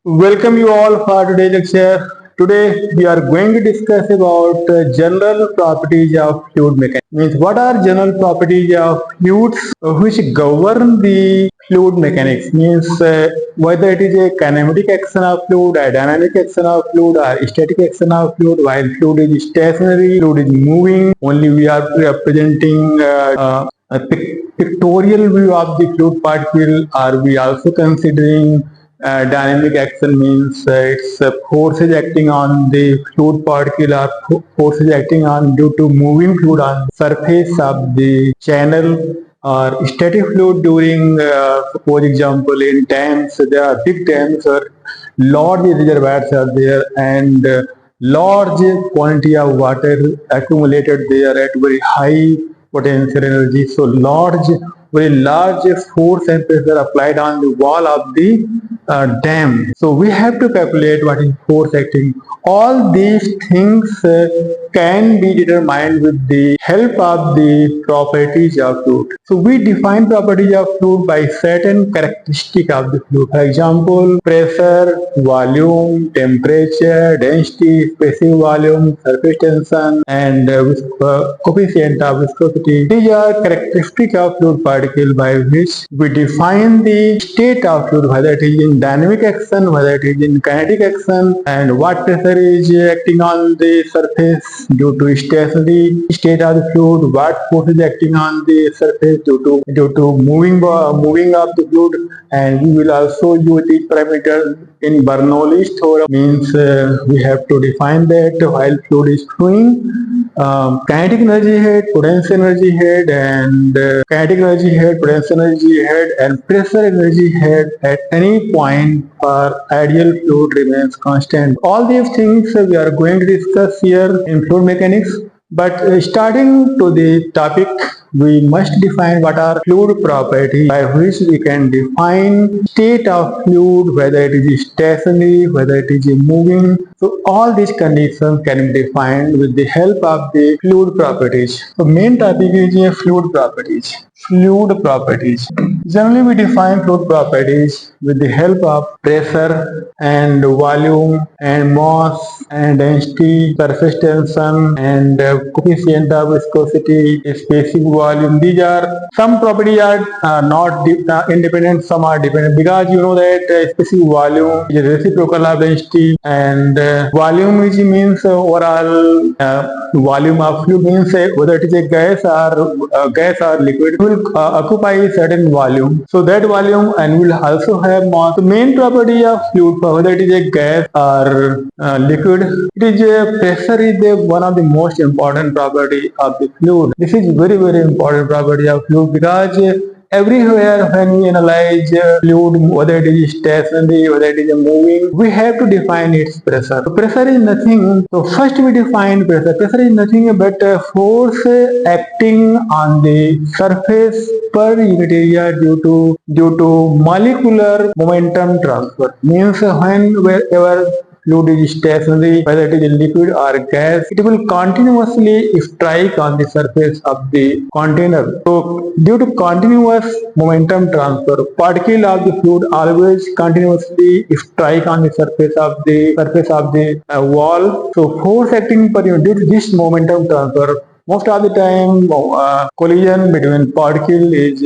Welcome you all for today's lecture. Today we are going to discuss about general properties of fluid mechanics. Means what are general properties of fluids which govern the fluid mechanics? Means whether it is a kinematic action of fluid, a dynamic action of fluid, or static action of fluid. While fluid is stationary, fluid is moving. Only we are representing a pictorial view of the fluid particle. Are we also considering dynamic action? Means it's forces acting on the fluid particle or forces acting on due to moving fluid on surface of the channel, or static fluid during for example in dams. There are big dams or large reservoirs are there, and large quantity of water accumulated there at very high potential energy. So very large force and pressure applied on the wall of the dam. So we have to calculate what is force acting. All these things can be determined with the help of the properties of fluid. So we define properties of fluid by certain characteristic of the fluid. For example, pressure, volume, temperature, density, specific volume, surface tension, and coefficient of viscosity. These are characteristic of fluid particle by which we define the state of fluid, whether it is in dynamic action, whether it is in kinetic action, and what pressure is acting on the surface due to stationary state of the fluid, what force is acting on the surface due to moving of the fluid. And we will also use these parameters in Bernoulli's theorem. Means we have to define that while fluid is flowing, kinetic energy head, potential energy head, and kinetic energy head, potential energy head, and pressure energy head at any point for ideal fluid remains constant. All these things we are going to discuss here in fluid mechanics. But starting to the topic, we must define what are fluid properties by which we can define state of fluid, whether it is stationary, whether it is moving. So all these conditions can be defined with the help of the fluid properties. So main topic is fluid properties. Fluid properties. Generally we define fluid properties with the help of pressure and volume and mass and density, surface tension, and coefficient of viscosity, specific volume. These are some properties are not independent, some are dependent, because you know that specific volume is reciprocal of density, and volume which means overall volume of fluid, means whether it is a gas or liquid, it will occupy a certain volume. So that volume and will also have mass. The main property of fluid, whether it is a gas or liquid, it is pressure is one of the most important property of the fluid. This is very important property of fluid, because everywhere when we analyze fluid, whether it is stationary, whether it is moving, we have to define its pressure. So pressure is nothing. So first we define pressure. Pressure is nothing but force acting on the surface per unit area due to molecular momentum transfer. Means wherever fluid is stationary, whether it is a liquid or gas, it will continuously strike on the surface of the container. So due to continuous momentum transfer, particle of the fluid always continuously strike on the surface of the wall. So force acting per unit due to this momentum transfer. Most of the time, collision between particle is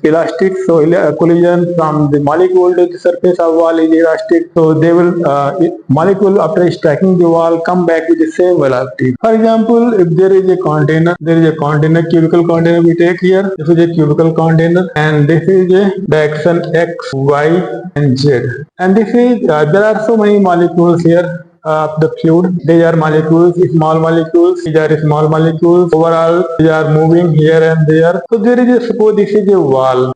elastic. So collision from the molecule to the surface of wall is elastic. So they will molecule after striking the wall come back with the same velocity. For example, if there is a container, cubical container we take here. This is a cubical container, and this is a direction x, y, and z. And this is there are so many molecules here. The fluid, they are molecules, small molecules, these are small molecules. Overall, they are moving here and there. So there is suppose this is a wall,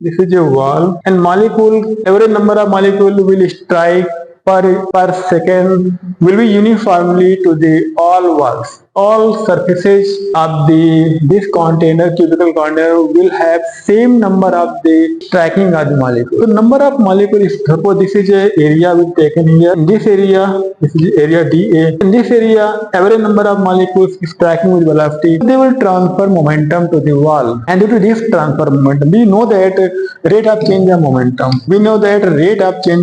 and molecule, every number of molecule will strike per second will be uniformly to the all walls. All surfaces of this container, cubical container, will have same number of the striking of the molecule. So number of molecules, suppose this is a area we've taken here. In this area, this is area dA. In this area, every number of molecules is striking with velocity. They will transfer momentum to the wall. And due to this transfer momentum, we know that rate of change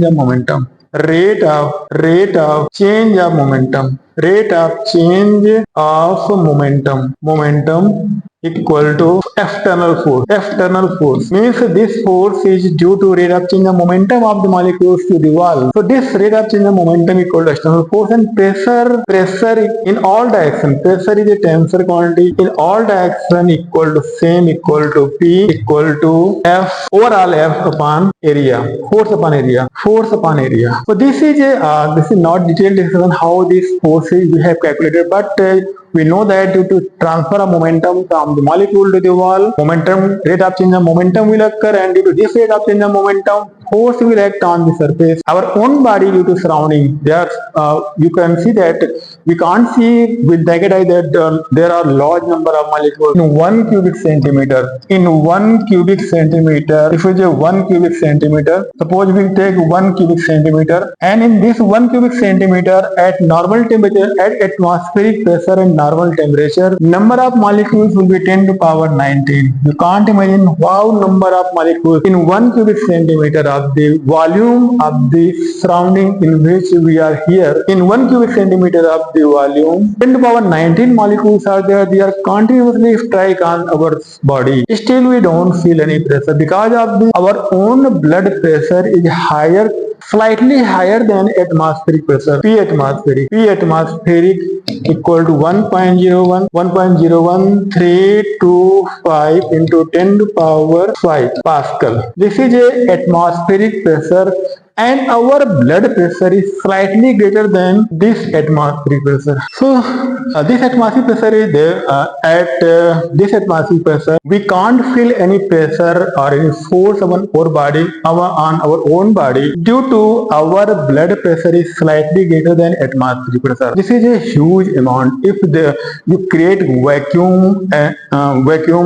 of momentum. rate of change of momentum. Rate of change of momentum equal to external force. External force means this force is due to rate of change of momentum of the molecules to the wall. So this rate of change of momentum equal to external force, and pressure in all direction. Pressure is a tensor quantity in all direction equal to P equal to F overall F upon area. Force upon area. So this is not detailed discussion how this forces we have calculated, but we know that due to transfer of momentum from the molecule to the wall, rate of change of momentum will occur, and due to this rate of change of momentum, force will act on the surface. Our own body due to surrounding, you can see that we can't see with naked eye that there are large number of molecules in 1 cubic centimeter. In 1 cubic centimeter, if we say 1 cubic centimeter, suppose we take 1 cubic centimeter, and in this 1 cubic centimeter at normal temperature, at atmospheric pressure and normal temperature, number of molecules will be 10 to power 19. You can't imagine how number of molecules in 1 cubic centimeter of the volume of the surrounding in which we are here. In 1 cubic centimeter of the volume, 10 to power 19 molecules are there. They are continuously strike on our body. Still we don't feel any pressure because of our own blood pressure is higher, slightly higher than atmospheric pressure. P atmospheric equal to 1.01325 into 10 to power 5 Pascal. This is a atmospheric pressure, and our blood pressure is slightly greater than this atmospheric pressure. So this atmospheric pressure is there. At this atmospheric pressure, we can't feel any pressure or any force on our body, on our own body, due to our blood pressure is slightly greater than atmospheric pressure. This is a huge amount. If you create vacuum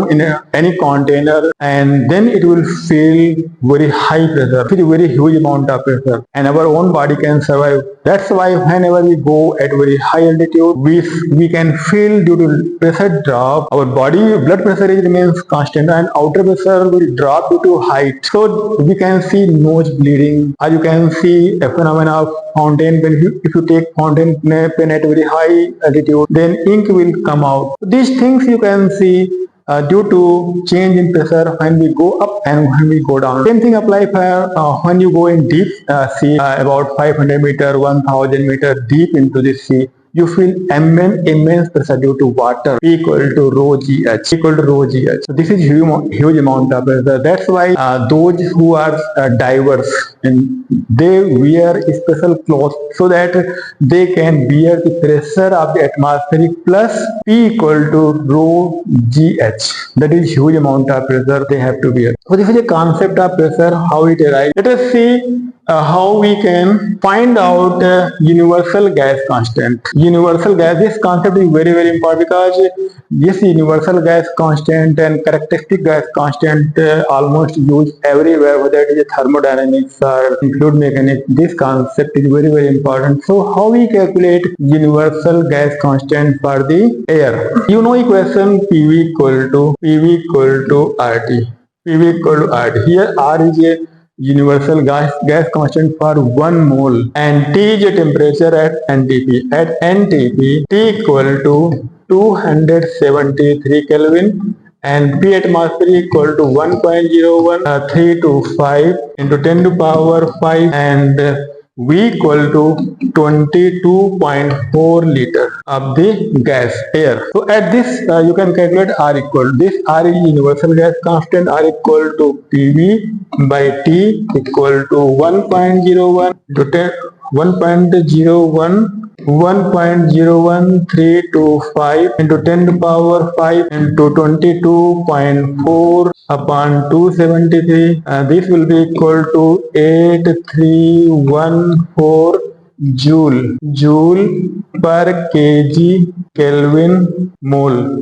in any container, and then it will feel very high pressure, very huge amount of pressure, and our own body can survive. That's why whenever we go at very high altitude, we can feel due to pressure drop, our body blood pressure remains constant, and outer pressure will drop due to height. So we can see nose bleeding, or you can see a phenomenon of fountain pen. If you take fountain pen at very high altitude, then ink will come out. These things you can see due to change in pressure when we go up and when we go down. Same thing apply for when you go in deep sea, about 500 meter, 1000 meter deep into the sea. You feel immense pressure due to water equal to rho gh. So this is huge amount of pressure. That's why those who are divers, and they wear special clothes so that they can bear the pressure of the atmospheric plus P equal to rho gh. That is huge amount of pressure they have to bear. So this is a concept of pressure, how it arises. Let us see how we can find out universal gas constant. This concept is very important because this universal gas constant and characteristic gas constant almost used everywhere, whether it is thermodynamics or fluid mechanics. This concept is very important. So how we calculate universal gas constant for the air? You know equation PV equal to RT. Here R is a universal gas constant for 1 mole, and T is a temperature at NTP. At NTP, T equal to 273 Kelvin, and P atmosphere equal to 1.01325 into 10 to power 5, and V equal to 22.4 liter of the gas air. So at this you can calculate R equal. This R is universal gas constant. R equal to PV by T equal to 1.01 to 1.01325 into 10 to power 5 into 22.4 upon 273. This will be equal to 8314 joule per kg Kelvin mole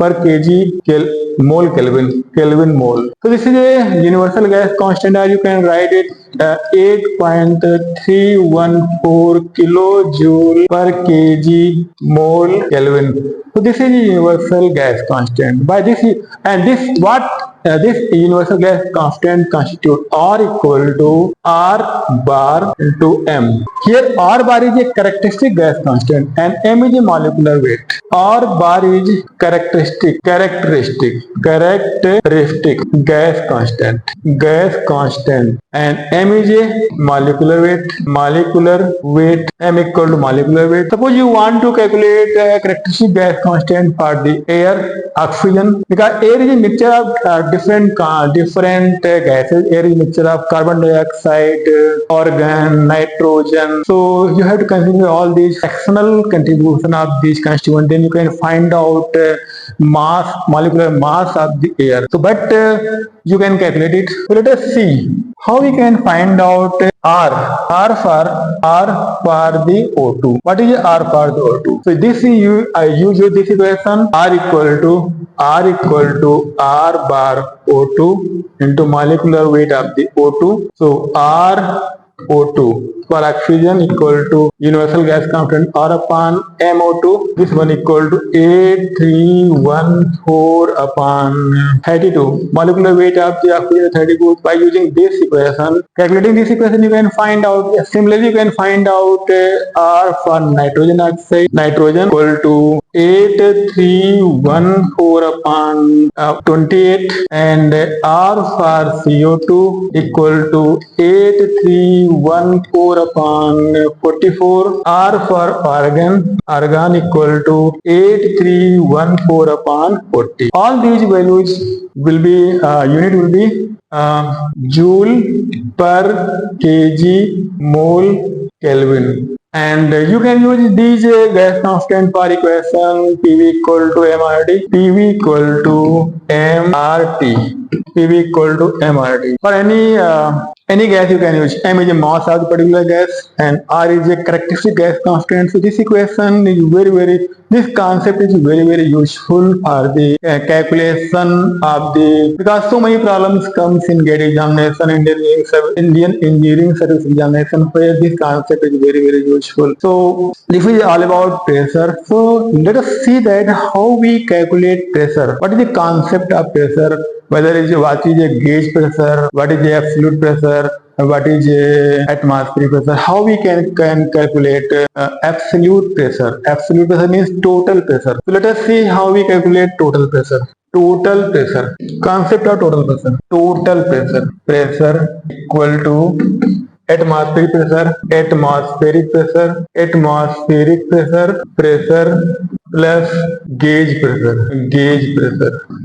Kelvin mole. So this is a universal gas constant, or you can write it 8.314 kilojoule per kg mole Kelvin. So this is a universal gas constant. By this, and this what this universal gas constant constitute R equal to R bar into M. Here R bar is a characteristic gas constant and M is a molecular weight. R bar is characteristic gas constant and M is a molecular weight. M equal to molecular weight. Suppose you want to calculate characteristic gas constant for the air, oxygen, because air is a mixture of different gases. Air is a mixture of carbon dioxide, argon, nitrogen. So you have to consider all these external contribution of these constituents. Then you can find out molecular mass of the air. So, but you can calculate it. So let us see how we can find out R for the O2. What is R for the O2? So this is I use this equation. R equal to R bar O2 into molecular weight of the O2. So R O2 for oxygen equal to universal gas constant R upon MO2. This one equal to 8314 upon 32. Molecular weight of the oxygen 32. By using this equation, calculating this equation, you can find out. Similarly, you can find out R for nitrogen oxide. Nitrogen equal to 8314 upon 28, and R for CO2 equal to 8314 upon 44. R for argon equal to 8314 upon 40. All these values will be unit will be joule per kg mole Kelvin. And you can use these gas constant for equation PV equal to MRT, PV equal to MRT. For any gas you can use. M is a mass of the particular gas and R is a characteristic gas constant. So this equation is this concept is very useful for the calculation of the, because so many problems comes in GATE examination, Indian engineering service examination, where this concept is very useful. So this is all about pressure. So let us see that how we calculate pressure. What is the concept of pressure? What is a gauge pressure? What is the absolute pressure? What is atmospheric pressure? How we can calculate absolute pressure? Absolute pressure means total pressure. So let us see how we calculate total pressure. Concept of total pressure. Pressure equal to atmospheric pressure plus gauge pressure.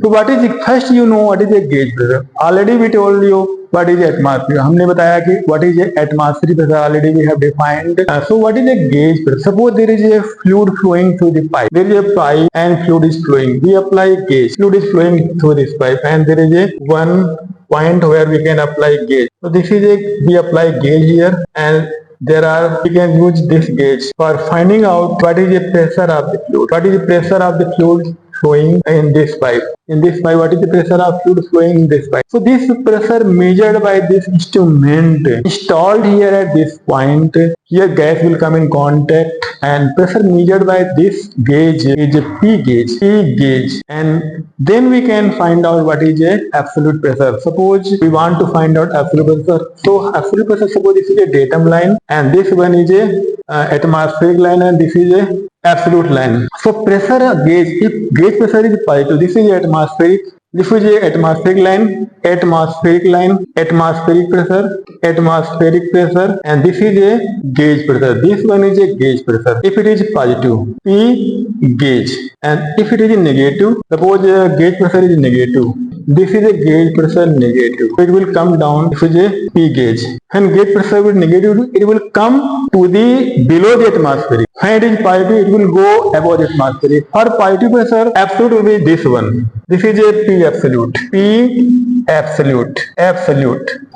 So what is it? First you know what is a gauge pressure. Already we told you what is atmosphere. हमने बताया कि what is atmospheric pressure already we have defined. So what is a gauge pressure? Suppose there is a fluid flowing through the pipe. There is a pipe and fluid is flowing. We apply gauge. Fluid is flowing through this pipe and there is a one point where we can apply gauge. So this is we apply gauge here, and we can use this gauge for finding out what is the pressure of the fluid. What is the pressure of the fluid flowing in this pipe? What is the pressure of fluid flowing in this pipe? So this pressure measured by this instrument installed here at this point. Here gas will come in contact and pressure measured by this gauge is a P gauge, and then we can find out what is a absolute pressure. Suppose we want to find out absolute pressure. So absolute pressure, suppose this is a datum line and this one is a atmospheric line and this is a absolute line. So pressure gauge, if gauge pressure is positive, this is atmospheric. This is a atmospheric pressure, and this is a gauge pressure. This one is a gauge pressure. If it is positive, P gauge, and if it is negative, suppose gauge pressure is negative. This is a gauge pressure negative. It will come down. This is a P gauge. When gauge pressure will negative, it will come to the below the atmospheric. When it is positive, it will go above the atmospheric. For positive pressure, absolute will be this one. This is a P absolute.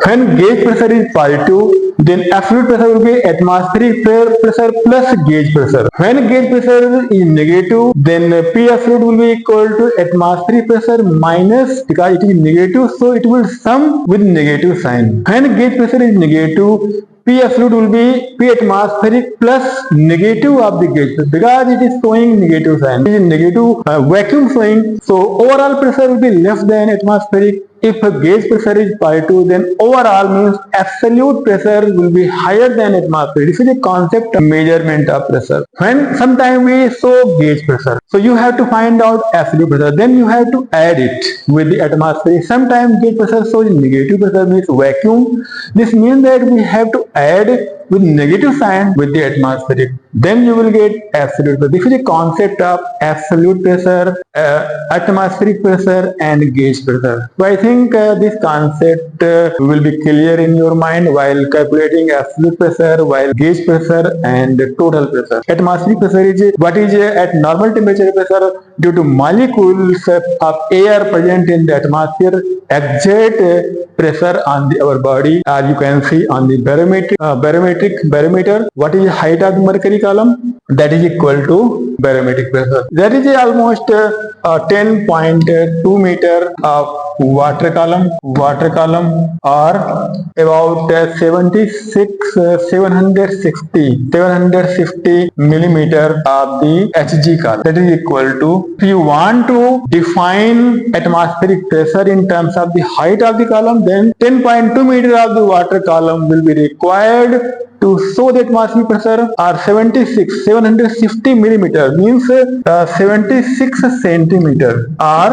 When gauge pressure is positive, then absolute pressure will be atmospheric pressure plus gauge pressure. When gauge pressure is negative, then P absolute will be equal to atmospheric pressure minus, because it is negative, so it will sum with negative sign. When gauge pressure is negative, P absolute will be P atmospheric plus negative of the gauge pressure, because it is showing negative sign. It is negative vacuum showing, so overall pressure will be less than atmospheric. if gauge pressure is pi2, then overall means absolute pressure will be higher than atmosphere. This is a concept of measurement of pressure. When sometimes we show gauge pressure, so you have to find out absolute pressure, then you have to add it with the atmosphere. Sometimes gauge pressure shows negative pressure, means vacuum. This means that we have to add with negative sign with the atmospheric, then you will get absolute pressure. This is the concept of absolute pressure, atmospheric pressure and gauge pressure. So I think this concept will be clear in your mind while calculating absolute pressure, while gauge pressure and total pressure. Atmospheric pressure is what is at normal temperature pressure due to molecules of air present in the atmosphere exert pressure on our body, as you can see on the barometer. What is the height of the mercury column? That is equal to barometric pressure. That is almost 10.2 meter of water column or about 760 millimeter of the Hg column. That is equal to, if you want to define atmospheric pressure in terms of the height of the column, then 10.2 meter of the water column will be required to show the atmospheric pressure, or 760 millimeter means 76 centimeter or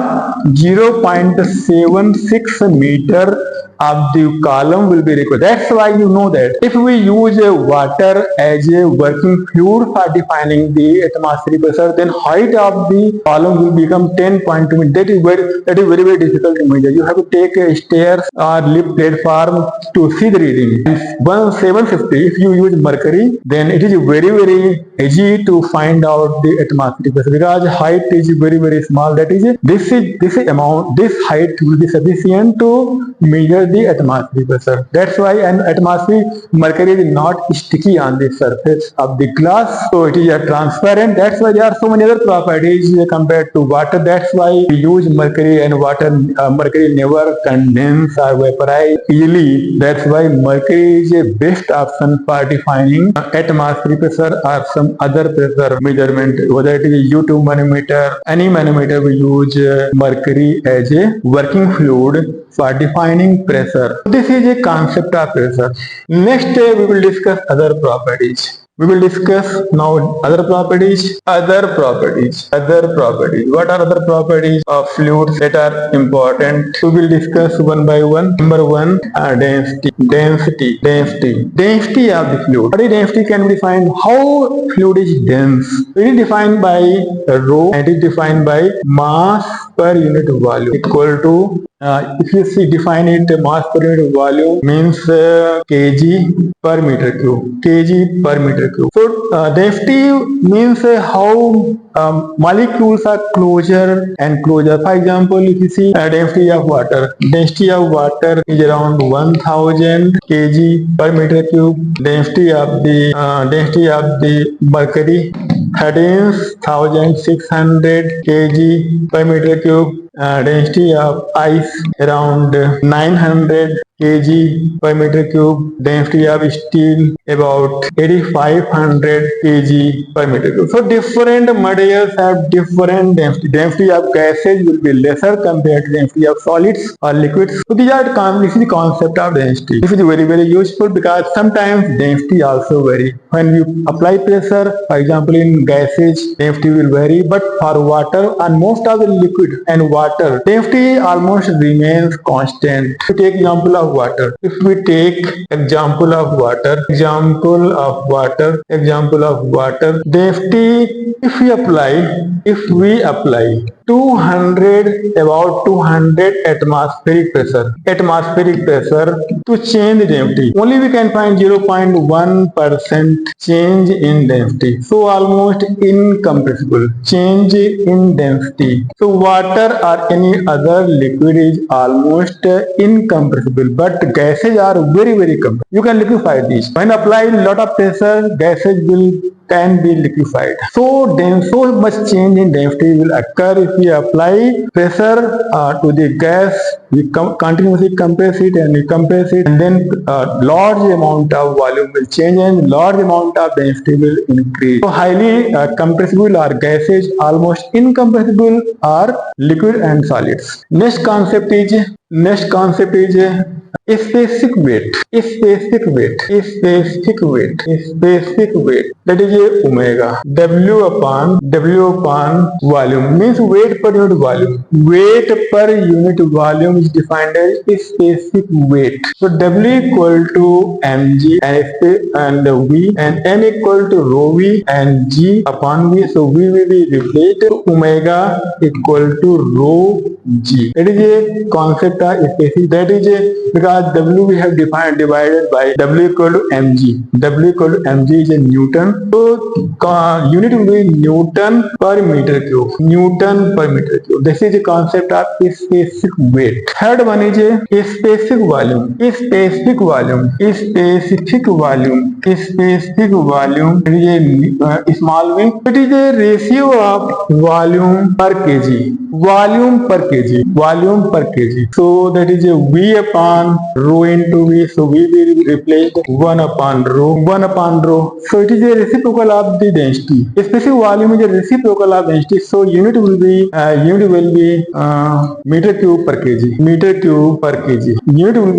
0.76 meter of the column will be required. That's why you know that if we use water as a working fluid for defining the atmospheric pressure, then height of the column will become 10.2 meters. That is very difficult to measure. You have to take stairs or lift platform to see the reading. And 750, if you use mercury, then it is very easy to find out the atmospheric pressure, because height is very small. That is, this height will be sufficient to measure the atmospheric pressure. That's why an atmospheric mercury is not sticky on the surface of the glass, so it is transparent. That's why there are so many other properties compared to water. That's why we use mercury, and water mercury never condense or vaporize easily. That's why mercury is a best option for defining atmospheric pressure or some other pressure measurement, whether it is U2 manometer, any manometer. We use mercury as a working fluid for defining pressure. This is a concept of pressure. Next we will discuss other properties. We will discuss now other properties. What are other properties of fluids that are important? We will discuss one by one. Number one, density. Density of the fluid. What is density can be defined? How fluid is dense? It is defined by rho, and it is defined by mass per unit volume equal to, if you see define it, mass per unit volume means kg per meter cube. So density means how molecules are closer and closer. For example, if you see density of water is around 1000 kg per meter cube. Density of the mercury 13,600 kg per meter cube. Density of ice around 900 kg per meter cube. Density of steel about 8500 kg per meter cube. So different materials have different density. Density of gases will be lesser compared to density of solids or liquids. So this is the concept of density. This is very useful, because sometimes density also vary. When you apply pressure, for example in gases, density will vary, but for water and most of the liquid and water, density almost remains constant. To take example of water, if we take example of water, density, if we apply 200 atmospheric pressure to change density, only we can find 0.1% change in density. So almost incompressible change in density. So water or any other liquid is almost incompressible, but gases are very compressible. You can liquefy these. When apply lot of pressure, gases can be liquefied. So much change in density will occur if we apply pressure to the gas. We continuously compress it, and then large amount of volume will change and large amount of density will increase. So highly compressible are gases, almost incompressible are liquid and solids. Next concept is Next concept is specific weight. Specific weight. Specific weight. Specific weight. That is omega. W upon volume means weight per unit volume. Weight per unit volume is defined as specific weight. So W equal to mg and V and M equal to rho V and G upon V. So V will be replaced. Omega equal to rho G. That is a concept of specific. That is because W we have divided by W equal to mg. W equal to mg is a Newton. So unit will be Newton per meter cube. Newton per meter cube. This is the concept of specific weight. Third one is a specific volume. Specific volume. Specific volume. Specific volume. It is a small v. It is a ratio of volume per kg. Volume per kg. Volume per kg. So that is a V upon rho into V. So V will be replaced 1 upon rho. 1 upon rho. So it is a reciprocal of the density. Specific volume is a reciprocal of density. So unit will be meter cube per kg. Meter cube per kg. Unit will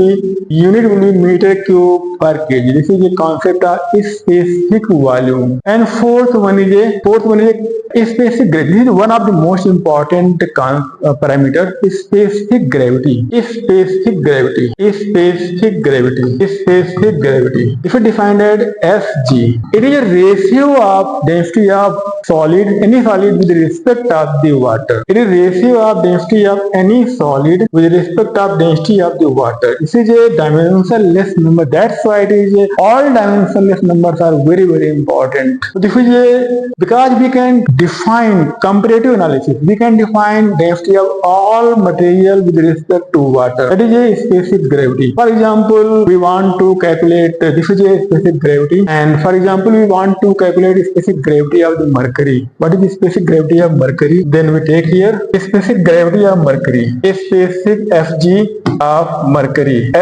be meter cube per kg. This is a concept of specific volume. And fourth one is a specific gravity. This is one of the most important parameter. Specific gravity. Specific gravity. Specific gravity. Specific gravity. If it defined as Sg, it is a ratio of density of solid, any solid with respect of the water. It is ratio of density of any solid with respect of density of the water. This is a dimensionless number. That's why it is all dimensionless numbers are very, very important. So this is because we can define comparative analysis. We can define density of all material with respect to water. That is a specific gravity. For example, we want to calculate this is a specific gravity, and for example, we want to calculate the specific gravity of the mercury. What is the specific gravity of mercury? Then we take here specific gravity of mercury. Specific Fg of mercury.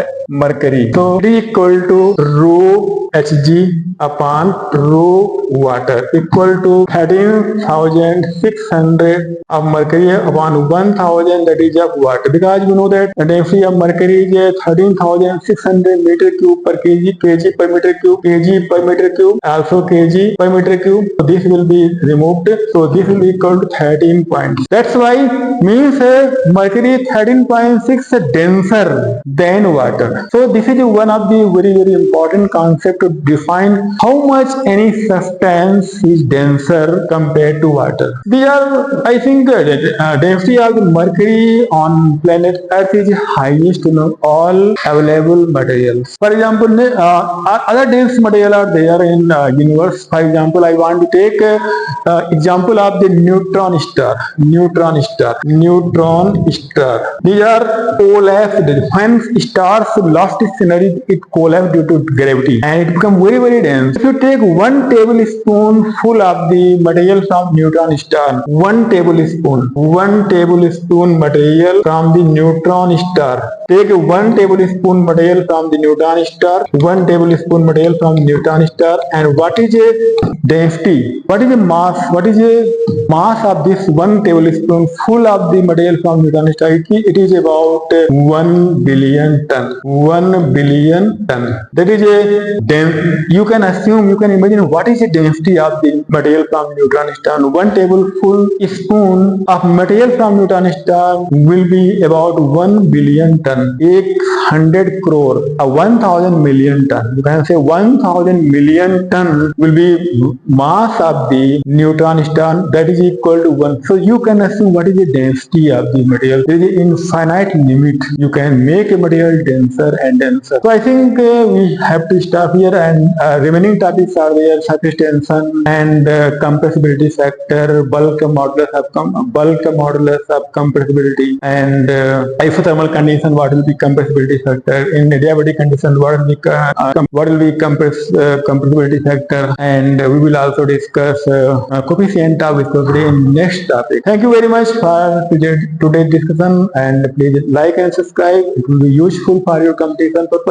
So it is equal to rho Hg upon rho water equal to 13,600 of mercury upon 1,000 that is of water. Because you know that the density of mercury is 13,600 meter cube per kg, kg per meter cube, kg per meter cube, also kg per meter cube. So this will be removed. So this will be equal to 13 points. That's why means mercury 13.6 denser than water. So this is one of the very, very important concept to define how much any substance is denser compared to water. These are, I think, density of the mercury on planet Earth is highest in all available materials. For example, other dense material are there in universe. For example, I want to take example of the neutron star. Neutron star. These are collapsed. When stars lost its energy, it collapsed due to gravity and it become very, very dense. If you take 1 tablespoon full of the material from neutron star, 1 tablespoon material from the neutron star. Take 1 tablespoon material from the neutron star, 1 tablespoon material from neutron star, and what is a density? What is the mass? What is a mass of this 1 tablespoon full of the material from neutron star? It is about 1 billion ton. 1 billion ton. That is a you can assume, you can imagine what is the density of the material from neutron star. 1 tablespoon of material from neutron star will be about 1 billion ton. 100 crore, 1,000 million ton. You can say 1,000 million ton will be mass of the neutron star. That is equal to 1. So you can assume what is the density of the material. There is an infinite limit. You can make a material denser and denser. So I think we have to stop here, and remaining topics are there: surface tension and compressibility factor, bulk modulus of compressibility, and isothermal condition. What will be compressibility factor? In adiabatic condition, what will be compressibility factor? And we will also discuss coefficient of viscosity in next topic. Thank you very much for today's discussion, and please like and subscribe. It will be useful for your competition purpose.